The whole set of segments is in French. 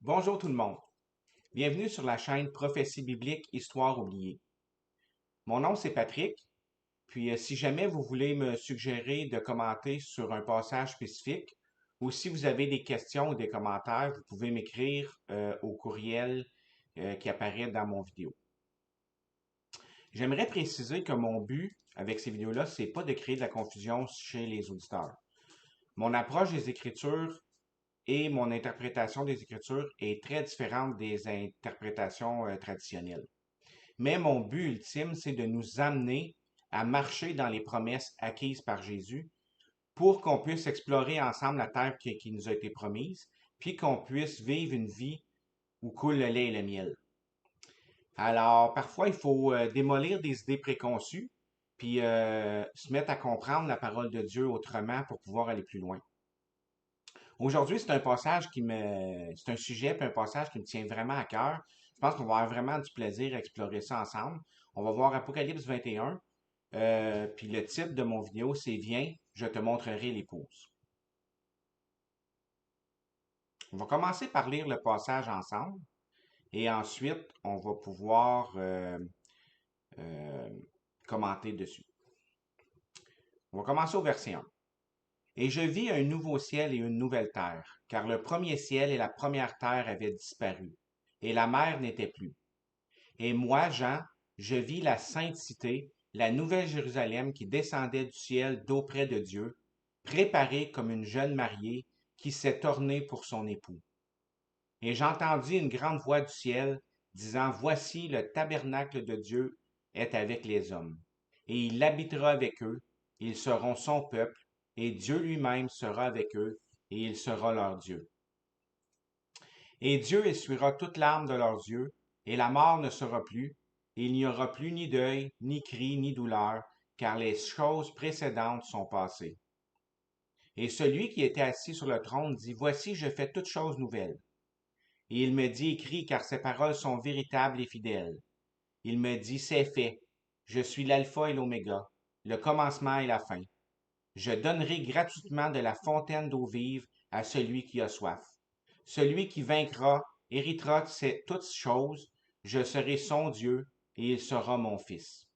Bonjour tout le monde. Bienvenue sur la chaîne Prophétie biblique Histoire oubliée. Mon nom c'est Patrick, puis si jamais vous voulez me suggérer de commenter sur un passage spécifique ou si vous avez des questions ou des commentaires, vous pouvez m'écrire au courriel qui apparaît dans mon vidéo. J'aimerais préciser que mon but avec ces vidéos-là, c'est pas de créer de la confusion chez les auditeurs. Mon approche des Écritures et mon interprétation des Écritures est très différente des interprétations traditionnelles. Mais mon but ultime, c'est de nous amener à marcher dans les promesses acquises par Jésus pour qu'on puisse explorer ensemble la terre qui nous a été promise, puis qu'on puisse vivre une vie où coule le lait et le miel. Alors, parfois, il faut démolir des idées préconçues, puis se mettre à comprendre la parole de Dieu autrement pour pouvoir aller plus loin. Aujourd'hui, c'est un sujet puis un passage qui me tient vraiment à cœur. Je pense qu'on va avoir vraiment du plaisir à explorer ça ensemble. On va voir Apocalypse 21, puis le titre de mon vidéo, c'est Viens, je te montrerai l'épouse. On va commencer par lire le passage ensemble et ensuite on va pouvoir euh, commenter dessus. On va commencer au verset 1. Et je vis un nouveau ciel et une nouvelle terre, car le premier ciel et la première terre avaient disparu, et la mer n'était plus. Et moi, Jean, je vis la sainte cité, la nouvelle Jérusalem qui descendait du ciel d'auprès de Dieu, préparée comme une jeune mariée qui s'est ornée pour son époux. Et j'entendis une grande voix du ciel disant, Voici le tabernacle de Dieu est avec les hommes, et il habitera avec eux, ils seront son peuple, et Dieu lui-même sera avec eux, et il sera leur Dieu. Et Dieu essuiera toute larme de leurs yeux, et la mort ne sera plus, et il n'y aura plus ni deuil, ni cri, ni douleur, car les choses précédentes sont passées. Et celui qui était assis sur le trône dit, Voici, je fais toutes choses nouvelles. Et il me dit, Écris, car ces paroles sont véritables et fidèles. Il me dit, C'est fait. Je suis l'alpha et l'oméga, le commencement et la fin. Je donnerai gratuitement de la fontaine d'eau vive à celui qui a soif. Celui qui vaincra héritera toutes choses, je serai son Dieu, et il sera mon fils.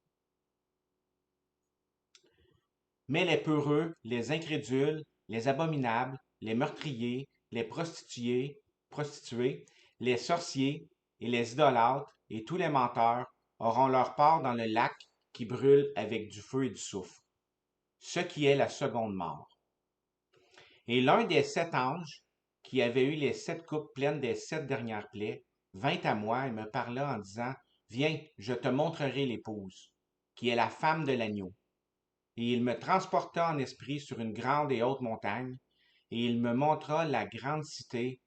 Mais les peureux, les incrédules, les abominables, les meurtriers, les prostituées, les sorciers et les idolâtres et tous les menteurs auront leur part dans le lac qui brûle avec du feu et du soufre, ce qui est la seconde mort. Et l'un des 7 anges, qui avait eu les 7 coupes pleines des 7 dernières plaies, vint à moi et me parla en disant, Viens, je te montrerai l'épouse, qui est la femme de l'agneau. Et il me transporta en esprit sur une grande et haute montagne, et il me montra la grande cité,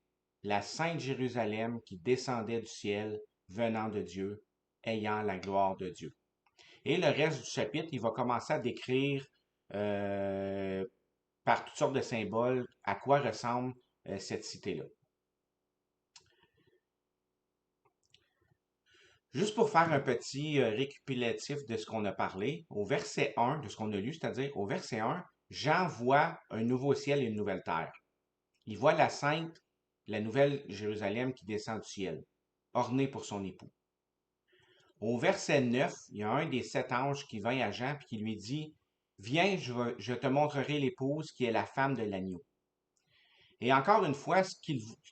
la sainte Jérusalem qui descendait du ciel, venant de Dieu, ayant la gloire de Dieu. Et le reste du chapitre, il va commencer à décrire euh, par toutes sortes de symboles à quoi ressemble cette cité-là. Juste pour faire un petit récapitulatif de ce qu'on a parlé, au verset 1, de ce qu'on a lu, c'est-à-dire au verset 1, Jean voit un nouveau ciel et une nouvelle terre. Il voit la sainte, la nouvelle Jérusalem qui descend du ciel, ornée pour son époux. Au verset 9, il y a un des 7 anges qui vient à Jean et qui lui dit, Viens, je te montrerai l'épouse qui est la femme de l'agneau. Et encore une fois,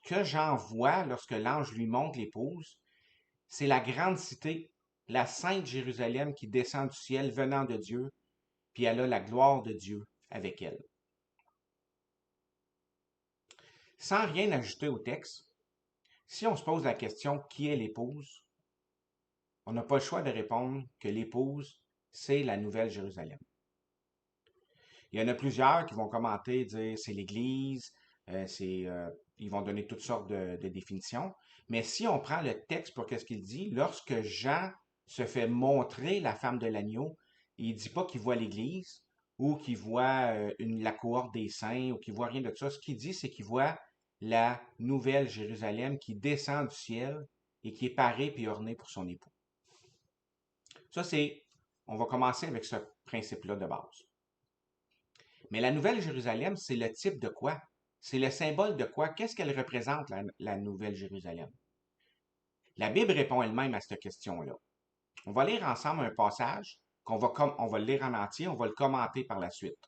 que Jean voit lorsque l'ange lui montre l'épouse, c'est la grande cité, la sainte Jérusalem qui descend du ciel venant de Dieu, puis elle a la gloire de Dieu avec elle. Sans rien ajouter au texte, si on se pose la question qui est l'épouse, on n'a pas le choix de répondre que l'épouse, c'est la nouvelle Jérusalem. Il y en a plusieurs qui vont commenter, dire c'est l'Église, ils vont donner toutes sortes de définitions. Mais si on prend le texte pour qu'est-ce qu'il dit, lorsque Jean se fait montrer la femme de l'agneau, il dit pas qu'il voit l'Église ou qu'il voit la cohorte des saints ou qu'il voit rien de ça. Ce qu'il dit, c'est qu'il voit la nouvelle Jérusalem qui descend du ciel et qui est parée puis ornée pour son époux. Ça, on va commencer avec ce principe-là de base. Mais la Nouvelle Jérusalem, c'est le type de quoi? c'est le symbole de quoi? Qu'est-ce qu'elle représente, la Nouvelle Jérusalem? La Bible répond elle-même à cette question-là. On va lire ensemble un passage on va le lire en entier, on va le commenter par la suite.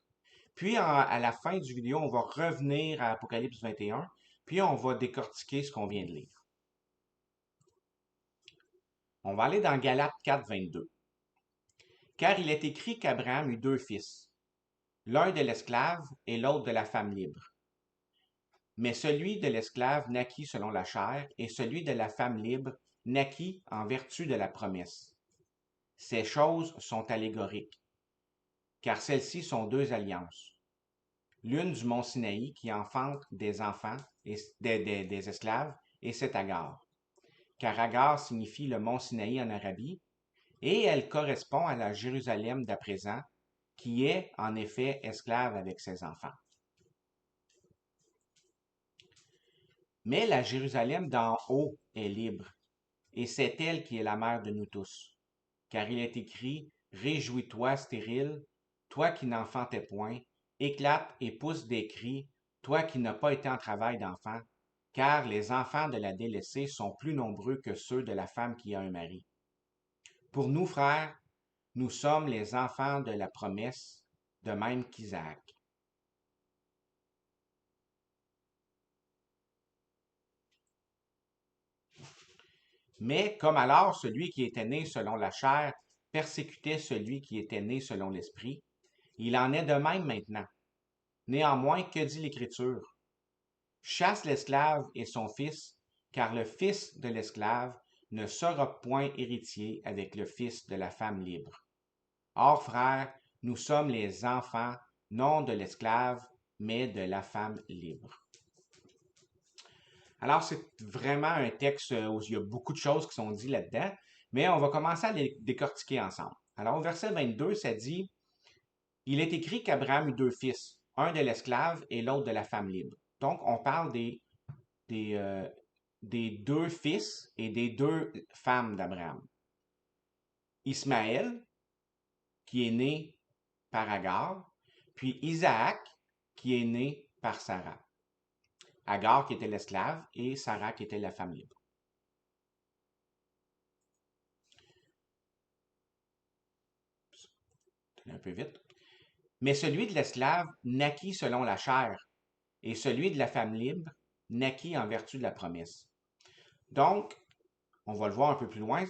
Puis, à la fin du vidéo, on va revenir à Apocalypse 21, puis on va décortiquer ce qu'on vient de lire. On va aller dans Galates 4, 22. Car il est écrit qu'Abraham eut deux fils, l'un de l'esclave et l'autre de la femme libre. Mais celui de l'esclave naquit selon la chair, et celui de la femme libre naquit en vertu de la promesse. Ces choses sont allégoriques, car celles-ci sont deux alliances. L'une du mont Sinaï qui enfante des enfants, et des esclaves, et c'est Agar. Car Agar signifie le mont Sinaï en Arabie, et elle correspond à la Jérusalem d'à présent, qui est en effet esclave avec ses enfants. Mais la Jérusalem d'en haut est libre, et c'est elle qui est la mère de nous tous. Car il est écrit, réjouis-toi, stérile, toi qui n'enfantais point, éclate et pousse des cris, toi qui n'as pas été en travail d'enfant, car les enfants de la délaissée sont plus nombreux que ceux de la femme qui a un mari. Pour nous, frères, nous sommes les enfants de la promesse, de même qu'Isaac. Mais comme alors celui qui était né selon la chair persécutait celui qui était né selon l'esprit, il en est de même maintenant. Néanmoins, que dit l'Écriture? Chasse l'esclave et son fils, car le fils de l'esclave ne sera point héritier avec le fils de la femme libre. Or, frères, nous sommes les enfants, non de l'esclave, mais de la femme libre. Alors, c'est vraiment un texte où il y a beaucoup de choses qui sont dites là-dedans, mais on va commencer à les décortiquer ensemble. Alors, au verset 22, ça dit, il est écrit qu'Abraham eut deux fils, un de l'esclave et l'autre de la femme libre. Donc, on parle des, des deux fils et des deux femmes d'Abraham. Ismaël, qui est né par Agar, puis Isaac, qui est né par Sarah. Agar qui était l'esclave et Sarah qui était la femme libre. Un peu vite. Mais celui de l'esclave naquit selon la chair, et celui de la femme libre naquit en vertu de la promesse. Donc, on va le voir un peu plus loin,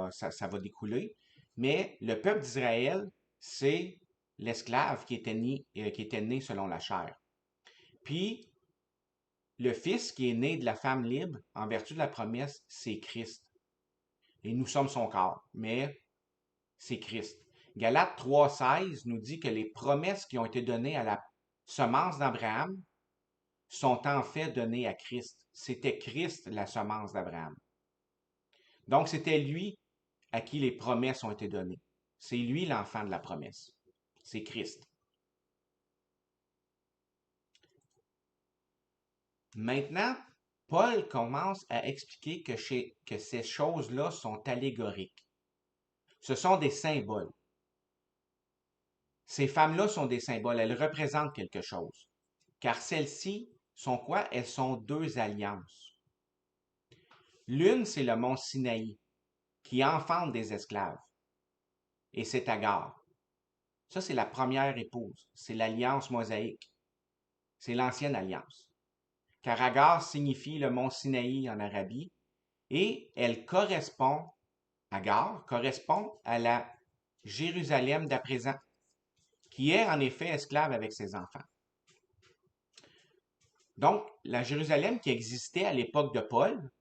ça va découler, mais le peuple d'Israël, c'est l'esclave qui était né selon la chair. Puis, le Fils qui est né de la femme libre, en vertu de la promesse, c'est Christ. Et nous sommes son corps, mais c'est Christ. Galates 3,16 nous dit que les promesses qui ont été données à la semence d'Abraham sont en fait données à Christ. C'était Christ la semence d'Abraham. Donc, c'était lui à qui les promesses ont été données. C'est lui l'enfant de la promesse. C'est Christ. Maintenant, Paul commence à expliquer que ces choses-là sont allégoriques. Ce sont des symboles. Ces femmes-là sont des symboles. Elles représentent quelque chose. Car celles-ci sont quoi? Elles sont deux alliances. L'une, c'est le mont Sinaï, qui enfante des esclaves. Et c'est Agar. Ça, c'est la première épouse. C'est l'alliance mosaïque. C'est l'ancienne alliance. Car Agar signifie le mont Sinaï en Arabie, et elle correspond, Agar correspond à la Jérusalem d'à présent, qui est en effet esclave avec ses enfants. Donc, la Jérusalem qui existait à l'époque de Paul,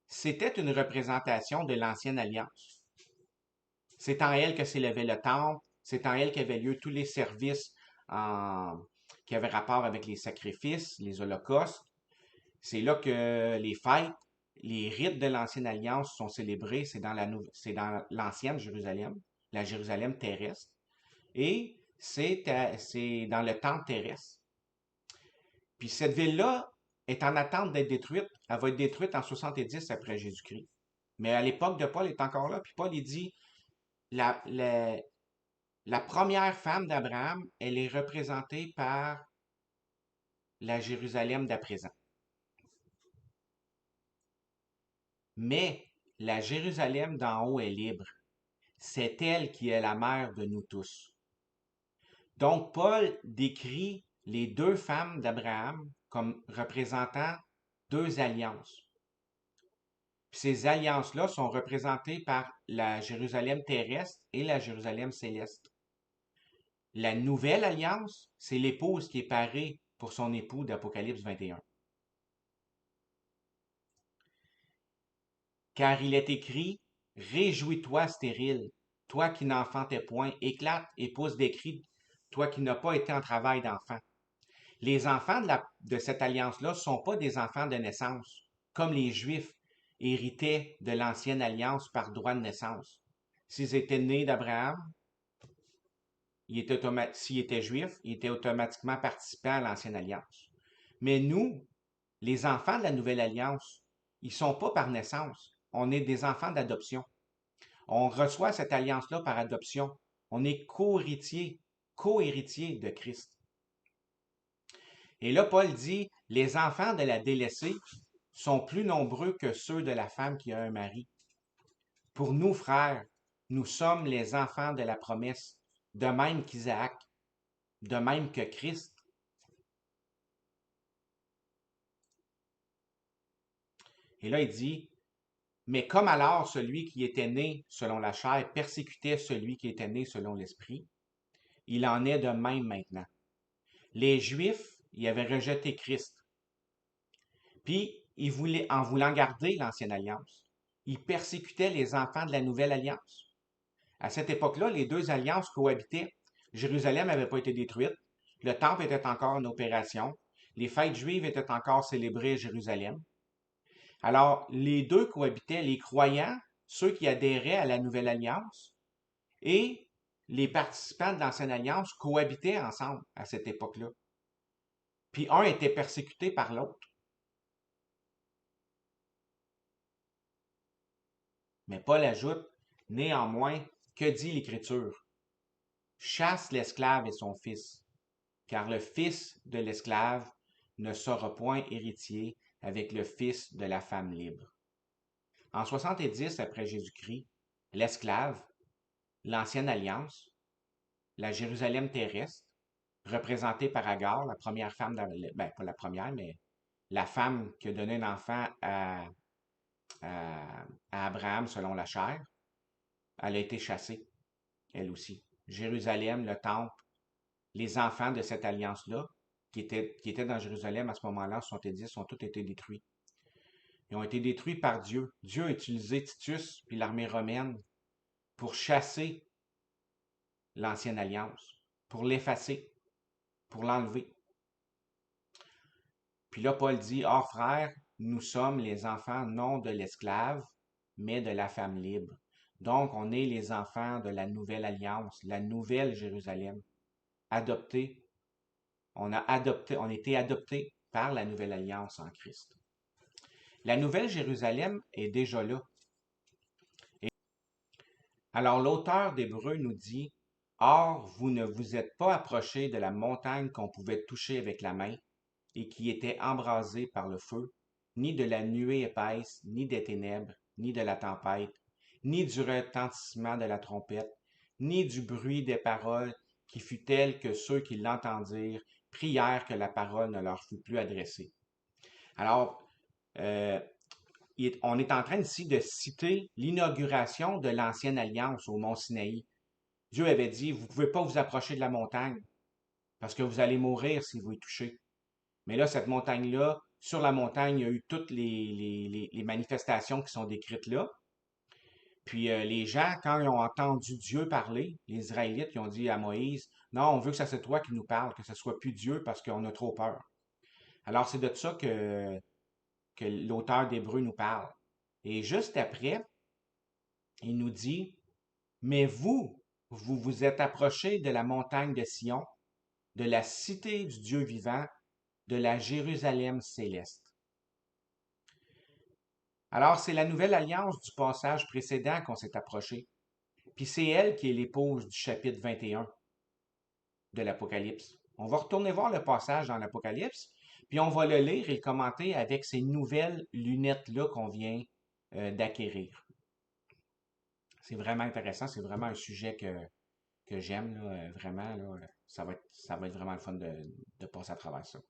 c'était une représentation de l'ancienne alliance. C'est en elle que s'élevait le temple, c'est en elle qu'avaient lieu tous les services qui avaient rapport avec les sacrifices, les holocaustes. C'est là que les fêtes, les rites de l'ancienne alliance sont célébrés, c'est dans l'ancienne Jérusalem, la Jérusalem terrestre, et c'est dans le temple terrestre. Puis cette ville-là est en attente d'être détruite. Elle va être détruite en 70 après Jésus-Christ. Mais à l'époque de Paul, elle est encore là. Puis Paul, il dit, la, la, la première femme d'Abraham, elle est représentée par la Jérusalem d'à présent. Mais la Jérusalem d'en haut est libre. C'est elle qui est la mère de nous tous. Donc, Paul décrit les deux femmes d'Abraham comme représentant deux alliances. Puis ces alliances-là sont représentées par la Jérusalem terrestre et la Jérusalem céleste. La nouvelle alliance, c'est l'épouse qui est parée pour son époux d'Apocalypse 21. Car il est écrit, réjouis-toi stérile, toi qui n'enfantais point, éclate et pousse des cris, toi qui n'as pas été en travail d'enfant. Les enfants de cette alliance-là ne sont pas des enfants de naissance, comme les Juifs héritaient de l'ancienne alliance par droit de naissance. S'ils étaient nés d'Abraham, s'ils étaient juifs, ils étaient automatiquement participants à l'ancienne alliance. Mais nous, les enfants de la nouvelle alliance, ils ne sont pas par naissance. On est des enfants d'adoption. On reçoit cette alliance-là par adoption. On est co-héritier de Christ. Et là, Paul dit, les enfants de la délaissée sont plus nombreux que ceux de la femme qui a un mari. Pour nous, frères, nous sommes les enfants de la promesse, de même qu'Isaac, de même que Christ. Et là, il dit, mais comme alors celui qui était né selon la chair persécutait celui qui était né selon l'esprit, il en est de même maintenant. Les Juifs, ils avaient rejeté Christ. Puis, en voulant garder l'ancienne alliance, ils persécutaient les enfants de la nouvelle alliance. À cette époque-là, les deux alliances cohabitaient. Jérusalem n'avait pas été détruite. Le temple était encore en opération. Les fêtes juives étaient encore célébrées à Jérusalem. Alors, les deux cohabitaient, les croyants, ceux qui adhéraient à la nouvelle alliance, et les participants de l'ancienne alliance cohabitaient ensemble à cette époque-là. Puis un était persécuté par l'autre. Mais Paul ajoute, néanmoins, que dit l'Écriture? Chasse l'esclave et son fils, car le fils de l'esclave ne sera point héritier avec le fils de la femme libre. En 70 après Jésus-Christ, l'esclave, l'ancienne alliance, la Jérusalem terrestre, représentée par Agar, la première femme, pas la première, mais la femme qui a donné un enfant à Abraham selon la chair, elle a été chassée, elle aussi. Jérusalem, le temple, les enfants de cette alliance-là, qui étaient dans Jérusalem à ce moment-là, en 70, ont tous été détruits. Ils ont été détruits par Dieu. Dieu a utilisé Titus puis l'armée romaine pour chasser l'ancienne alliance, pour l'effacer, pour l'enlever. Puis là, Paul dit, ah frère, nous sommes les enfants non de l'esclave, mais de la femme libre. Donc, on est les enfants de la nouvelle alliance, la nouvelle Jérusalem, adoptés. On a été adoptés par la nouvelle alliance en Christ. La nouvelle Jérusalem est déjà là. Alors l'auteur d'Hébreux nous dit, or, vous ne vous êtes pas approchés de la montagne qu'on pouvait toucher avec la main et qui était embrasée par le feu, ni de la nuée épaisse, ni des ténèbres, ni de la tempête, ni du retentissement de la trompette, ni du bruit des paroles qui fut tel que ceux qui l'entendirent prièrent que la parole ne leur fût plus adressée. Alors, on est en train ici de citer l'inauguration de l'ancienne alliance au mont Sinaï. Dieu avait dit, vous ne pouvez pas vous approcher de la montagne parce que vous allez mourir si vous y touchez. Mais là, cette montagne-là, sur la montagne, il y a eu toutes les manifestations qui sont décrites là. Puis les gens, quand ils ont entendu Dieu parler, les Israélites, ils ont dit à Moïse, non, on veut que ça soit toi qui nous parle, que ce soit plus Dieu parce qu'on a trop peur. Alors c'est de ça que l'auteur d'Hébreux nous parle. Et juste après, il nous dit, mais vous vous êtes approchés de la montagne de Sion, de la cité du Dieu vivant, de la Jérusalem céleste. Alors, c'est la nouvelle alliance du passage précédent qu'on s'est approché. Puis c'est elle qui est l'épouse du chapitre 21 de l'Apocalypse. On va retourner voir le passage dans l'Apocalypse, Puis on va le lire et le commenter avec ces nouvelles lunettes-là qu'on vient d'acquérir. C'est vraiment intéressant, c'est vraiment un sujet que j'aime, là, vraiment. Là, ça va être vraiment le fun de passer à travers ça.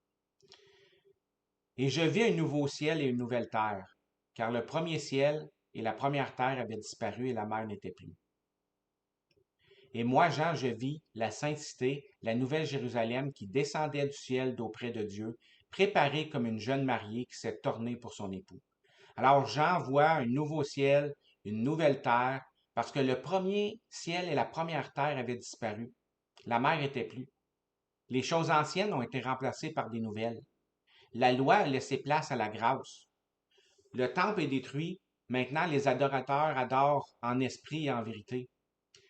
Et je vis un nouveau ciel et une nouvelle terre, car le premier ciel et la première terre avaient disparu et la mer n'était plus. Et moi, Jean, je vis la sainte cité, la nouvelle Jérusalem qui descendait du ciel d'auprès de Dieu, préparée comme une jeune mariée qui s'est ornée pour son époux. Alors Jean voit un nouveau ciel, une nouvelle terre, parce que le premier ciel et la première terre avaient disparu. La mer n'était plus. Les choses anciennes ont été remplacées par des nouvelles. La loi a laissé place à la grâce. Le temple est détruit. Maintenant, les adorateurs adorent en esprit et en vérité.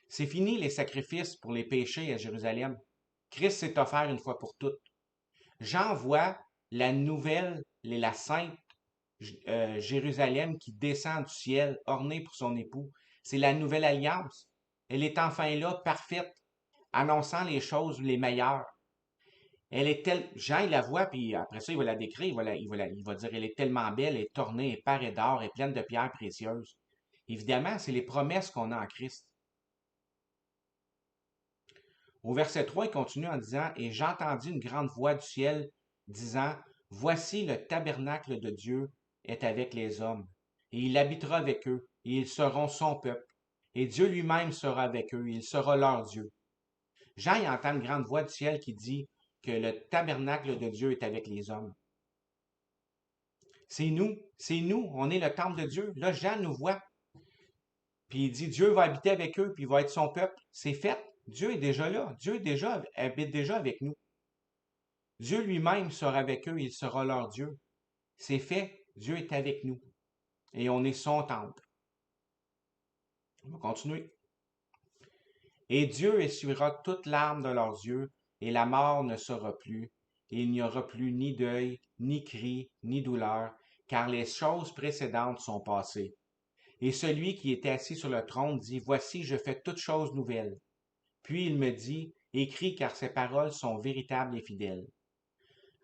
C'est fini les sacrifices pour les péchés à Jérusalem. Christ s'est offert une fois pour toutes. Jean voit la nouvelle et la sainte Jérusalem qui descend du ciel, ornée pour son époux. C'est la nouvelle alliance. Elle est enfin là, parfaite, annonçant les choses les meilleures. Elle est telle. Jean, il la voit, puis après ça, il va la décrire, il va dire, elle est tellement belle, elle est ornée, et parée d'or, et pleine de pierres précieuses. Évidemment, c'est les promesses qu'on a en Christ. Au verset 3, il continue en disant, et j'entendis une grande voix du ciel disant, voici le tabernacle de Dieu est avec les hommes, et il habitera avec eux, et ils seront son peuple, et Dieu lui-même sera avec eux, et il sera leur Dieu. Jean y entend une grande voix du ciel qui dit que le tabernacle de Dieu est avec les hommes. C'est nous, on est le temple de Dieu. Là, Jean nous voit, puis il dit Dieu va habiter avec eux, puis il va être son peuple. C'est fait. Dieu est déjà là. Habite déjà avec nous. Dieu lui-même sera avec eux, il sera leur Dieu. C'est fait. Dieu est avec nous. Et on est son temple. On va continuer. Et Dieu essuiera toute larme de leurs yeux, et la mort ne sera plus, et il n'y aura plus ni deuil, ni cri, ni douleur, car les choses précédentes sont passées. Et celui qui était assis sur le trône dit, voici, je fais toutes choses nouvelles. Puis il me dit, écris car ces paroles sont véritables et fidèles.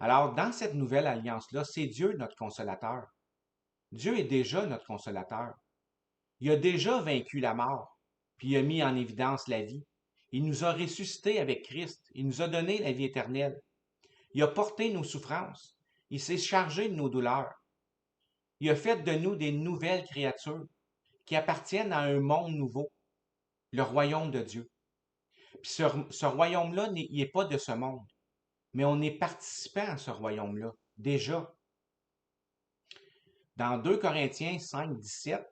Alors, dans cette nouvelle alliance-là, c'est Dieu notre consolateur. Dieu est déjà notre consolateur. Il a déjà vaincu la mort, puis il a mis en évidence la vie. Il nous a ressuscités avec Christ. Il nous a donné la vie éternelle. Il a porté nos souffrances. Il s'est chargé de nos douleurs. Il a fait de nous des nouvelles créatures qui appartiennent à un monde nouveau, le royaume de Dieu. Puis ce royaume-là, il n'est pas de ce monde, mais on est participant à ce royaume-là, déjà. Dans 2 Corinthiens 5, 17,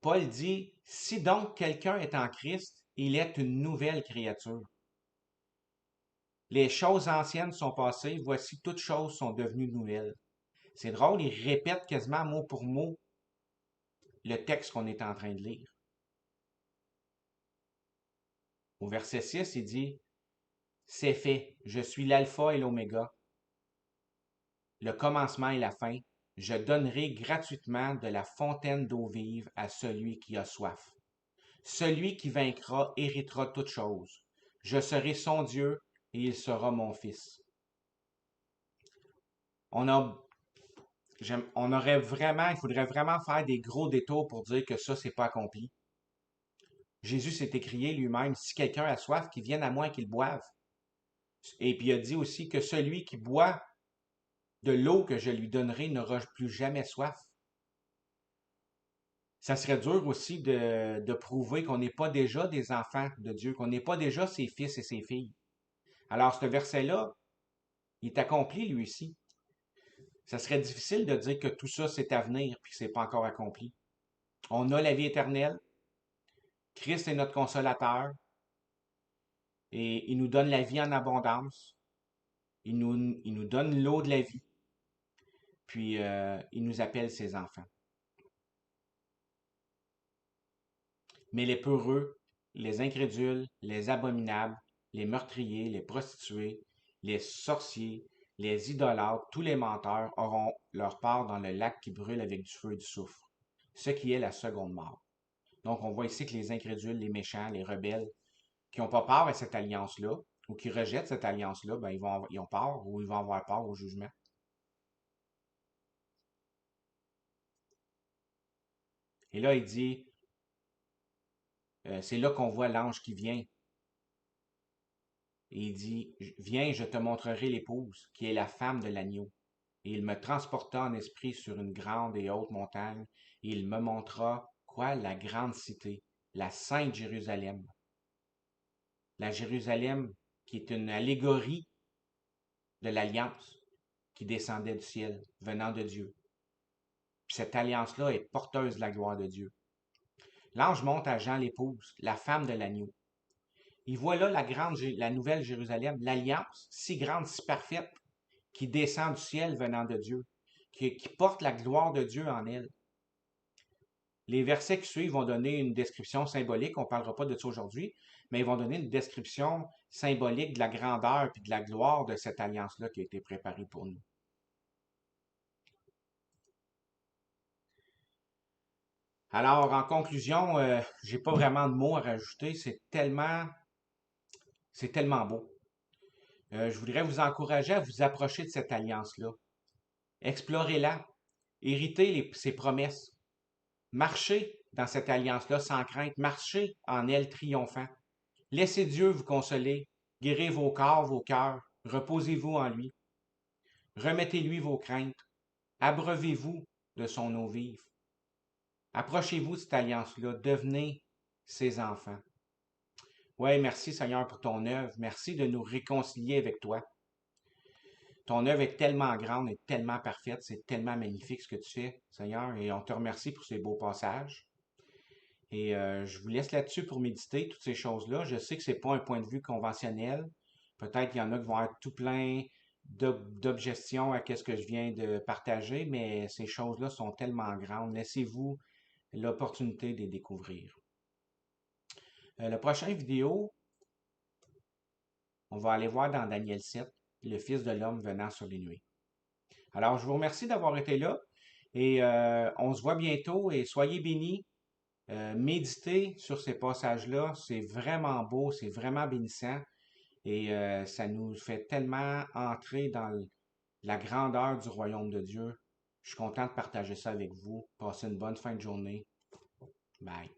Paul dit, si donc quelqu'un est en Christ, il est une nouvelle créature. Les choses anciennes sont passées, voici toutes choses sont devenues nouvelles. C'est drôle, il répète quasiment mot pour mot le texte qu'on est en train de lire. Au verset 6, il dit, c'est fait, je suis l'alpha et l'oméga, le commencement et la fin. Je donnerai gratuitement de la fontaine d'eau vive à celui qui a soif. Celui qui vaincra héritera toutes choses. Je serai son Dieu et il sera mon fils. On a, il faudrait vraiment faire des gros détours pour dire que ça, c'est pas accompli. Jésus s'est écrié lui-même, si quelqu'un a soif, qu'il vienne à moi et qu'il boive. Et puis il a dit aussi que celui qui boit de l'eau que je lui donnerai n'aura plus jamais soif. Ça serait dur aussi de prouver qu'on n'est pas déjà des enfants de Dieu, qu'on n'est pas déjà ses fils et ses filles. Alors, ce verset-là, il est accompli lui aussi. Ça serait difficile de dire que tout ça, c'est à venir puis que c'est pas encore accompli. On a la vie éternelle. Christ est notre consolateur et il nous donne la vie en abondance. Il nous donne l'eau de la vie. Puis, il nous appelle ses enfants. Mais les peureux, les incrédules, les abominables, les meurtriers, les prostituées, les sorciers, les idolâtres, tous les menteurs auront leur part dans le lac qui brûle avec du feu et du soufre, ce qui est la seconde mort. Donc, on voit ici que les incrédules, les méchants, les rebelles, qui n'ont pas part à cette alliance-là, ou qui rejettent cette alliance-là, ben, ils ont part ou ils vont avoir part au jugement. Et là, il dit, c'est là qu'on voit l'ange qui vient. Et il dit, viens, je te montrerai l'épouse, qui est la femme de l'agneau. Et il me transporta en esprit sur une grande et haute montagne, et il me montra, quoi, la grande cité, la sainte Jérusalem. La Jérusalem qui est une allégorie de l'alliance qui descendait du ciel, venant de Dieu. Puis cette alliance-là est porteuse de la gloire de Dieu. L'ange monte à Jean l'épouse, la femme de l'agneau. Il voit là la nouvelle Jérusalem, l'alliance si grande, si parfaite, qui descend du ciel venant de Dieu, qui porte la gloire de Dieu en elle. Les versets qui suivent vont donner une description symbolique, on ne parlera pas de ça aujourd'hui, mais ils vont donner une description symbolique de la grandeur et de la gloire de cette alliance-là qui a été préparée pour nous. Alors, en conclusion, j'ai pas vraiment de mots à rajouter. C'est tellement beau. Je voudrais vous encourager à vous approcher de cette alliance-là. Explorez-la. Héritez ses promesses. Marchez dans cette alliance-là sans crainte. Marchez en elle triomphant. Laissez Dieu vous consoler. Guérir vos corps, vos cœurs. Reposez-vous en lui. Remettez-lui vos craintes. Abreuvez-vous de son eau vive. Approchez-vous de cette alliance-là. Devenez ses enfants. Ouais, merci Seigneur pour ton œuvre. Merci de nous réconcilier avec toi. Ton œuvre est tellement grande et tellement parfaite. C'est tellement magnifique ce que tu fais, Seigneur. Et on te remercie pour ces beaux passages. Et je vous laisse là-dessus pour méditer toutes ces choses-là. Je sais que c'est pas un point de vue conventionnel. Peut-être qu'il y en a qui vont être tout plein d'objections à ce que je viens de partager, mais ces choses-là sont tellement grandes. Laissez-vous l'opportunité de les découvrir. La prochaine vidéo, on va aller voir dans Daniel 7, le Fils de l'homme venant sur les nuées. Alors, je vous remercie d'avoir été là et on se voit bientôt et soyez bénis. Méditez sur ces passages-là, c'est vraiment beau, c'est vraiment bénissant et ça nous fait tellement entrer dans la grandeur du royaume de Dieu. Je suis content de partager ça avec vous. Passez une bonne fin de journée. Bye.